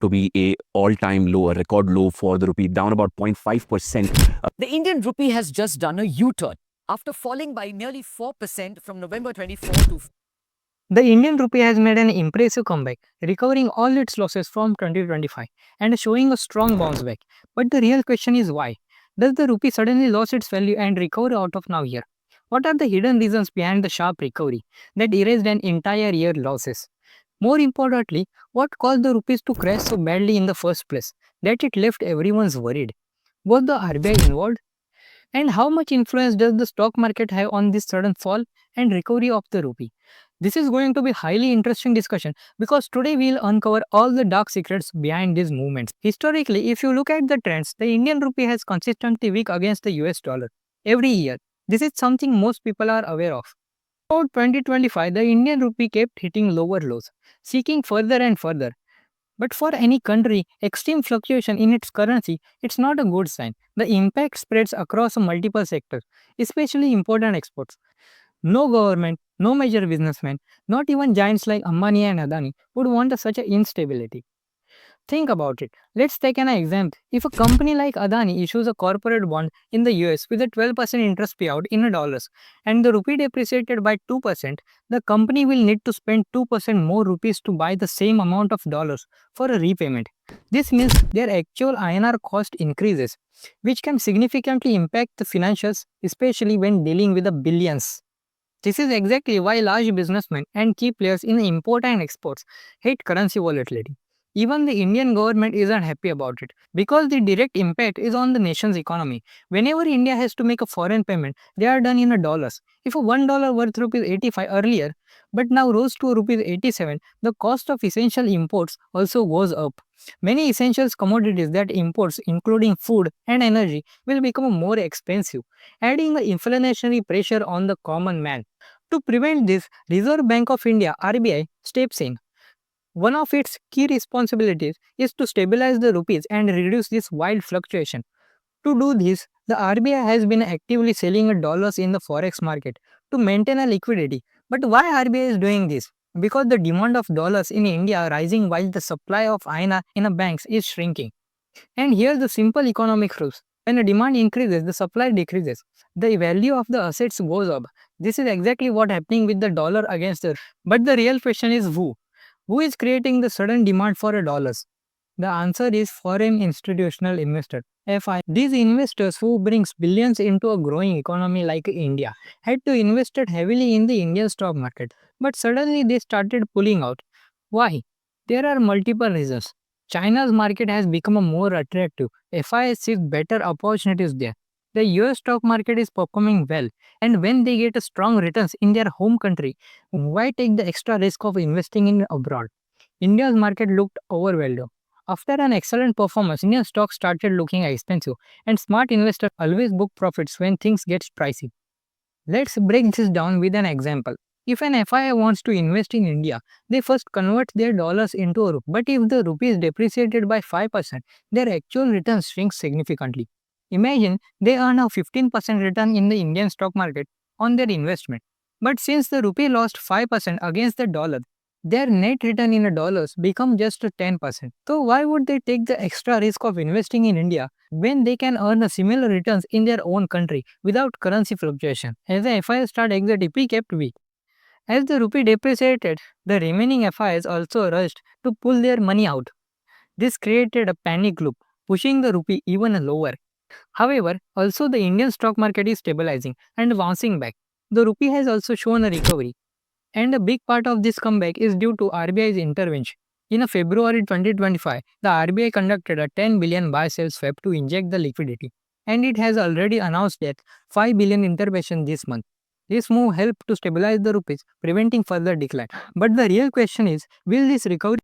to be a all-time low, a record low for the rupee, down about 0.5%. The Indian rupee has just done a U-turn after falling by nearly 4% from November 24 to The Indian rupee has made an impressive comeback, recovering all its losses from 2025 and showing a strong bounce back. But the real question is why? Does the rupee suddenly lose its value and recover out of nowhere? What are the hidden reasons behind the sharp recovery that erased an entire year losses? More importantly, what caused the rupees to crash so badly in the first place that it left everyone's worried? Was the RBI involved? And how much influence does the stock market have on this sudden fall and recovery of the rupee? This is going to be highly interesting discussion because today we'll uncover all the dark secrets behind these movements. Historically, if you look at the trends, the Indian rupee has consistently weak against the US dollar every year. This is something most people are aware of. Throughout 2025, the Indian rupee kept hitting lower lows, seeking further and further. But for any country, extreme fluctuation in its currency, it's not a good sign. The impact spreads across multiple sectors, especially important exports. No government, no major businessman, not even giants like Ambani and Adani would want such a instability. Think about it. Let's take an example. If a company like Adani issues a corporate bond in the US with a 12% interest payout in dollars and the rupee depreciated by 2%, the company will need to spend 2% more rupees to buy the same amount of dollars for a repayment. This means their actual INR cost increases, which can significantly impact the financials, especially when dealing with the billions. This is exactly why large businessmen and key players in import and exports hate currency volatility. Even the Indian government isn't happy about it because the direct impact is on the nation's economy. Whenever India has to make a foreign payment, they are done in a dollars. If a $1 worth rupees 85 earlier but now rose to rupees 87, the cost of essential imports also goes up. Many essentials commodities that imports including food and energy will become more expensive, adding the inflationary pressure on the common man. To prevent this, Reserve Bank of India (RBI) steps in. One of its key responsibilities is to stabilize the rupees and reduce this wild fluctuation. To do this, the RBI has been actively selling dollars in the forex market to maintain a liquidity. But why RBI is doing this? Because the demand of dollars in India are rising while the supply of INR in the banks is shrinking. And here's the simple economic rules. When the demand increases, the supply decreases. The value of the assets goes up. This is exactly what happening with the dollar against the. But the real question is who? Who is creating the sudden demand for a dollars? The answer is foreign institutional investor (FI). These investors who brings billions into a growing economy like India had to invest heavily in the Indian stock market, but suddenly they started pulling out. Why? There are multiple reasons. China's market has become more attractive. FI sees better opportunities there. The US stock market is performing well, and when they get strong returns in their home country, why take the extra risk of investing in abroad? India's market looked overvalued. After an excellent performance, Indian stocks started looking expensive, and smart investors always book profits when things get pricey. Let's break this down with an example. If an FII wants to invest in India, they first convert their dollars into a rupee. But if the rupee is depreciated by 5%, their actual return shrinks significantly. Imagine they earn a 15% return in the Indian stock market on their investment. But since the rupee lost 5% against the dollar, their net return in dollars become just 10%. So why would they take the extra risk of investing in India when they can earn a similar returns in their own country without currency fluctuation? As the FIs start exit, rupee kept weak. As the rupee depreciated, the remaining FIs also rushed to pull their money out. This created a panic loop, pushing the rupee even lower. However, also the Indian stock market is stabilizing and bouncing back. The rupee has also shown a recovery. And a big part of this comeback is due to RBI's intervention. In February 2025, the RBI conducted a 10 billion buy-sell swap to inject the liquidity, and it has already announced that 5 billion intervention this month. This move helped to stabilize the rupees, preventing further decline. But the real question is, will this recovery